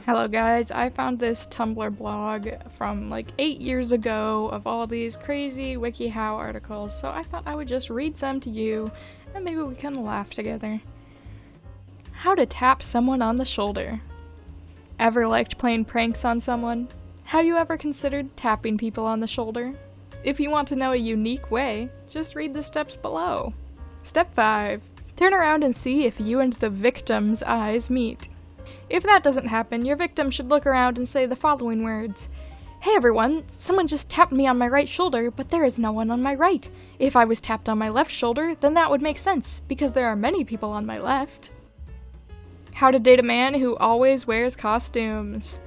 Hello guys, I found this Tumblr blog from like 8 years ago of all these crazy WikiHow articles, so I thought I would just read some to you and maybe we can laugh together. How to tap someone on the shoulder. Ever liked playing pranks on someone? Have you ever considered tapping people on the shoulder? If you want to know a unique way, just read the steps below. Step 5. Turn around and see if you and the victim's eyes meet. If that doesn't happen, your victim should look around and say the following words. Hey everyone, someone just tapped me on my right shoulder, but there is no one on my right. If I was tapped on my left shoulder, then that would make sense, because there are many people on my left. How to date a man who always wears costumes.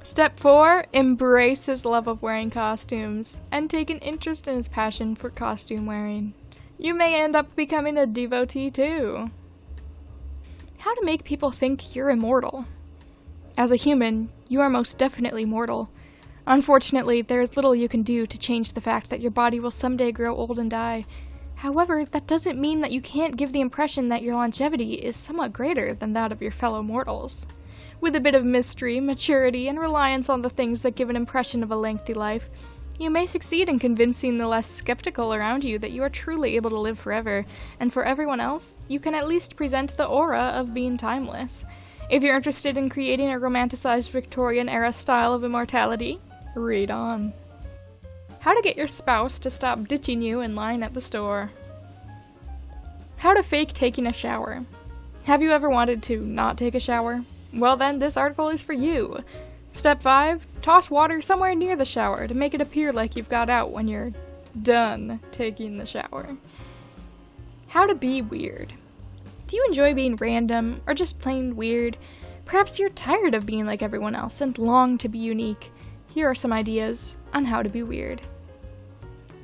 Step 4. Embrace his love of wearing costumes, and take an interest in his passion for costume wearing. You may end up becoming a devotee too. How to make people think you're immortal. As a human, you are most definitely mortal. Unfortunately, there is little you can do to change the fact that your body will someday grow old and die. However, that doesn't mean that you can't give the impression that your longevity is somewhat greater than that of your fellow mortals. With a bit of mystery, maturity, and reliance on the things that give an impression of a lengthy life, you may succeed in convincing the less skeptical around you that you are truly able to live forever, and for everyone else, you can at least present the aura of being timeless. If you're interested in creating a romanticized Victorian-era style of immortality, read on. How to get your spouse to stop ditching you in line at the store. How to fake taking a shower. Have you ever wanted to not take a shower? Well then, this article is for you. Step 5. Toss water somewhere near the shower to make it appear like you've got out when you're done taking the shower. How to be weird. Do you enjoy being random or just plain weird? Perhaps you're tired of being like everyone else and long to be unique. Here are some ideas on how to be weird.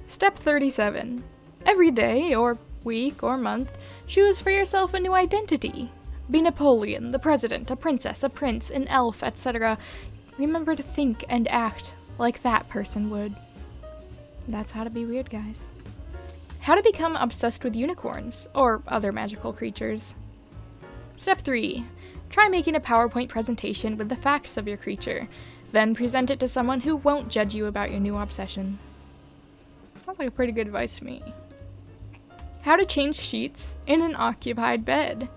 Step 37. Every day, or week, or month, choose for yourself a new identity. Be Napoleon, the president, a princess, a prince, an elf, etc. Remember to think and act like that person would. That's how to be weird, guys. How to become obsessed with unicorns, or other magical creatures. Step 3. Try making a PowerPoint presentation with the facts of your creature. Then present it to someone who won't judge you about your new obsession. Sounds like a pretty good advice to me. How to change sheets in an occupied bed.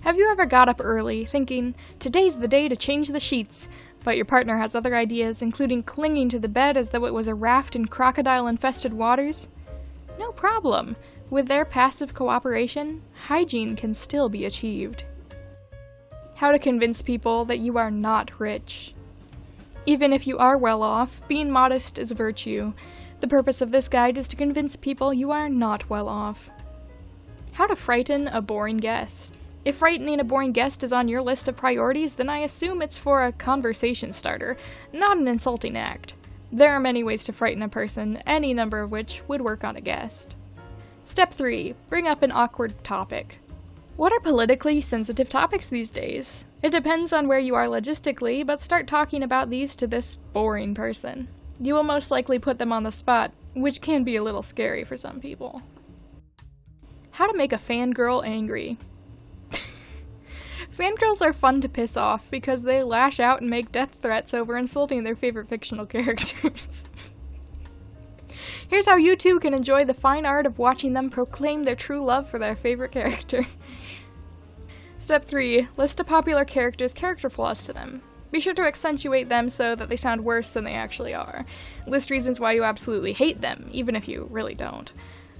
Have you ever got up early thinking, today's the day to change the sheets, but your partner has other ideas, including clinging to the bed as though it was a raft in crocodile-infested waters? No problem. With their passive cooperation, hygiene can still be achieved. How to convince people that you are not rich. Even if you are well off, being modest is a virtue. The purpose of this guide is to convince people you are not well off. How to frighten a boring guest. If frightening a boring guest is on your list of priorities, then I assume it's for a conversation starter, not an insulting act. There are many ways to frighten a person, any number of which would work on a guest. Step 3. Bring up an awkward topic. What are politically sensitive topics these days? It depends on where you are logistically, but start talking about these to this boring person. You will most likely put them on the spot, which can be a little scary for some people. How to make a fangirl angry. Fangirls are fun to piss off because they lash out and make death threats over insulting their favorite fictional characters. Here's how you too can enjoy the fine art of watching them proclaim their true love for their favorite character. Step 3. List a popular character's character flaws to them. Be sure to accentuate them so that they sound worse than they actually are. List reasons why you absolutely hate them, even if you really don't.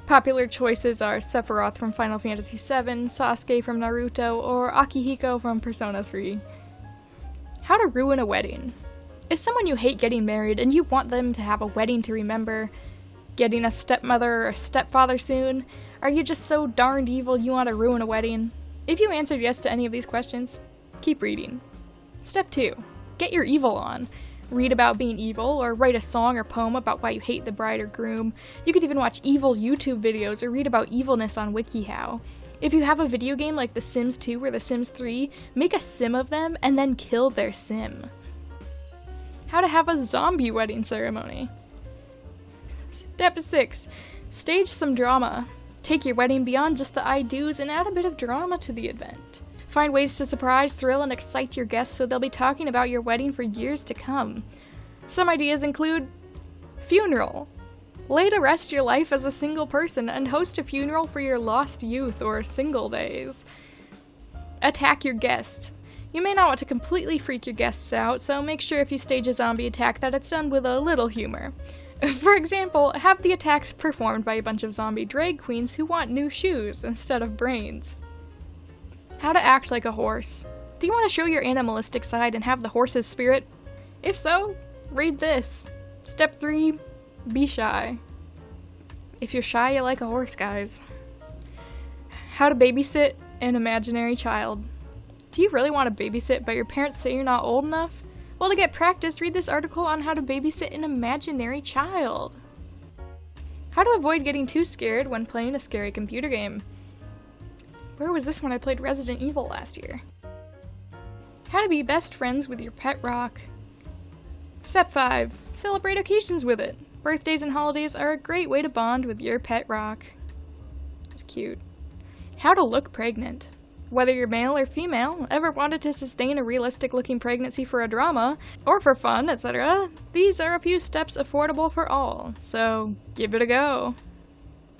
Popular choices are Sephiroth from Final Fantasy VII, Sasuke from Naruto, or Akihiko from Persona 3. How to ruin a wedding. Is someone you hate getting married and you want them to have a wedding to remember? Getting a stepmother or stepfather soon? Are you just so darned evil you want to ruin a wedding? If you answered yes to any of these questions, keep reading. Step 2. Get your evil on. Read about being evil, or write a song or poem about why you hate the bride or groom. You could even watch evil YouTube videos or read about evilness on WikiHow. If you have a video game like The Sims 2 or The Sims 3, make a sim of them and then kill their sim. How to have a zombie wedding ceremony. Step 6. Stage some drama. Take your wedding beyond just the I do's and add a bit of drama to the event. Find ways to surprise, thrill, and excite your guests so they'll be talking about your wedding for years to come. Some ideas include funeral. Lay to rest your life as a single person and host a funeral for your lost youth or single days. Attack your guests. You may not want to completely freak your guests out, so make sure if you stage a zombie attack that it's done with a little humor. For example, have the attacks performed by a bunch of zombie drag queens who want new shoes instead of brains. How to act like a horse. Do you want to show your animalistic side and have the horse's spirit? If so, read this. Step 3, be shy. If you're shy, you like a horse, guys. How to babysit an imaginary child. Do you really want to babysit, but your parents say you're not old enough? Well, to get practice, read this article on how to babysit an imaginary child. How to avoid getting too scared when playing a scary computer game. Where was this when I played Resident Evil last year? How to be best friends with your pet rock. Step 5. Celebrate occasions with it. Birthdays and holidays are a great way to bond with your pet rock. It's cute. How to look pregnant. Whether you're male or female, ever wanted to sustain a realistic-looking pregnancy for a drama, or for fun, etc., these are a few steps affordable for all, so give it a go.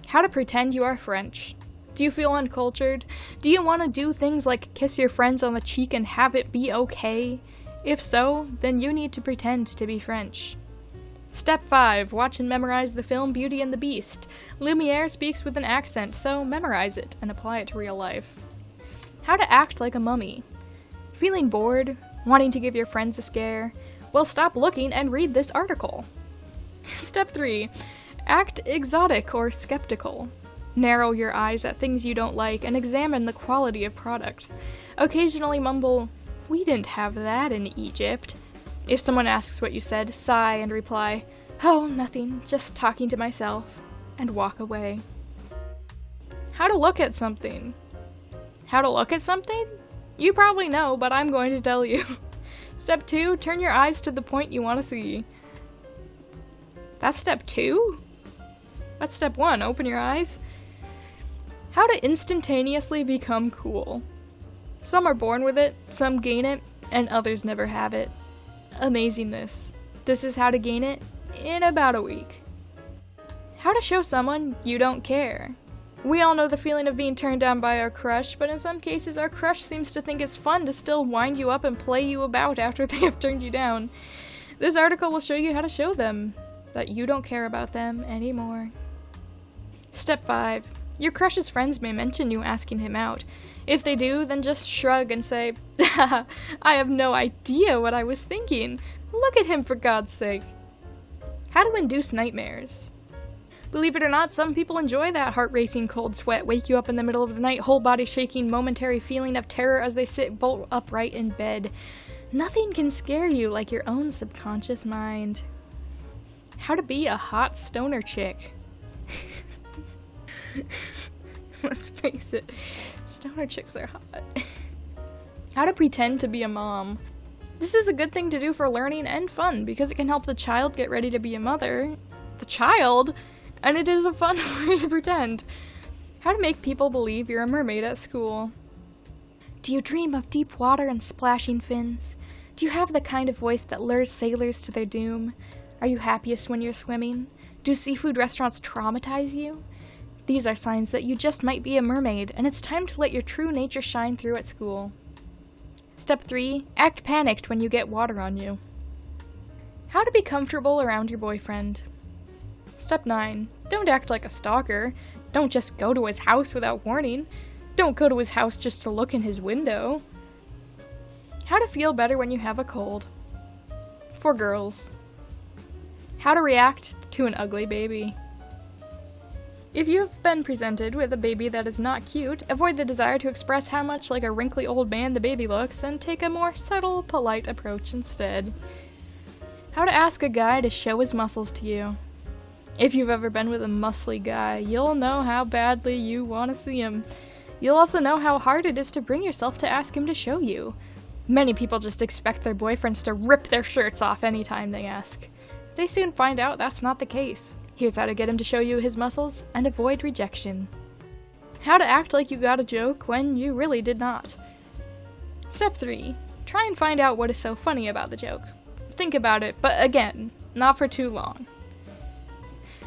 How to pretend you are French. Do you feel uncultured? Do you want to do things like kiss your friends on the cheek and have it be okay? If so, then you need to pretend to be French. Step 5. Watch and memorize the film Beauty and the Beast. Lumiere speaks with an accent, so memorize it and apply it to real life. How to act like a mummy. Feeling bored? Wanting to give your friends a scare? Well, stop looking and read this article. Step 3. Act exotic or skeptical. Narrow your eyes at things you don't like and examine the quality of products. Occasionally mumble, "We didn't have that in Egypt." If someone asks what you said, sigh and reply, "Oh, nothing, just talking to myself," and walk away. How to look at something. How to look at something? You probably know, but I'm going to tell you. Step 2, turn your eyes to the point you want to see. That's step 2? That's step 1, open your eyes. How to instantaneously become cool. Some are born with it, some gain it, and others never have it. Amazingness. This is how to gain it in about a week. How to show someone you don't care. We all know the feeling of being turned down by our crush, but in some cases our crush seems to think it's fun to still wind you up and play you about after they have turned you down. This article will show you how to show them that you don't care about them anymore. Step 5. Your crush's friends may mention you asking him out. If they do, then just shrug and say, "I have no idea what I was thinking. Look at him, for God's sake." How to induce nightmares. Believe it or not, some people enjoy that heart-racing cold sweat, wake you up in the middle of the night, whole body shaking, momentary feeling of terror as they sit bolt upright in bed. Nothing can scare you like your own subconscious mind. How to be a hot stoner chick. Let's face it, stoner chicks are hot. How to pretend to be a mom. This is a good thing to do for learning and fun because it can help the child get ready to be a mother. The child? And it is a fun way to pretend. How to make people believe you're a mermaid at school. Do you dream of deep water and splashing fins? Do you have the kind of voice that lures sailors to their doom? Are you happiest when you're swimming? Do seafood restaurants traumatize you? These are signs that you just might be a mermaid, and it's time to let your true nature shine through at school. Step 3. Act panicked when you get water on you. How to be comfortable around your boyfriend. Step 9. Don't act like a stalker. Don't just go to his house without warning. Don't go to his house just to look in his window. How to feel better when you have a cold. For girls. How to react to an ugly baby. If you've been presented with a baby that is not cute, avoid the desire to express how much like a wrinkly old man the baby looks and take a more subtle, polite approach instead. How to ask a guy to show his muscles to you. If you've ever been with a muscly guy, you'll know how badly you want to see him. You'll also know how hard it is to bring yourself to ask him to show you. Many people just expect their boyfriends to rip their shirts off anytime they ask. They soon find out that's not the case. Here's how to get him to show you his muscles and avoid rejection. How to act like you got a joke when you really did not. Step 3. Try and find out what is so funny about the joke. Think about it, but again, not for too long.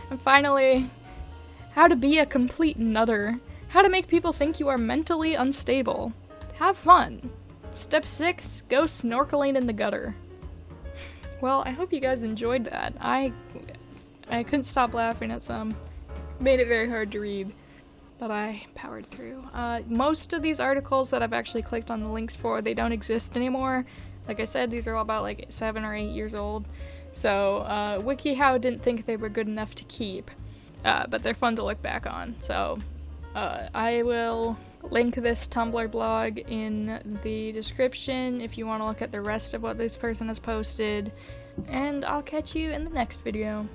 And finally, how to be a complete nutter. How to make people think you are mentally unstable. Have fun. Step 6. Go snorkeling in the gutter. Well, I hope you guys enjoyed that. I couldn't stop laughing at some. Made it very hard to read, but I powered through. Most of these articles that I've actually clicked on the links for, they don't exist anymore. Like I said, these are all about like 7 or 8 years old. So WikiHow didn't think they were good enough to keep, but they're fun to look back on. So I will link this Tumblr blog in the description if you want to look at the rest of what this person has posted, and I'll catch you in the next video.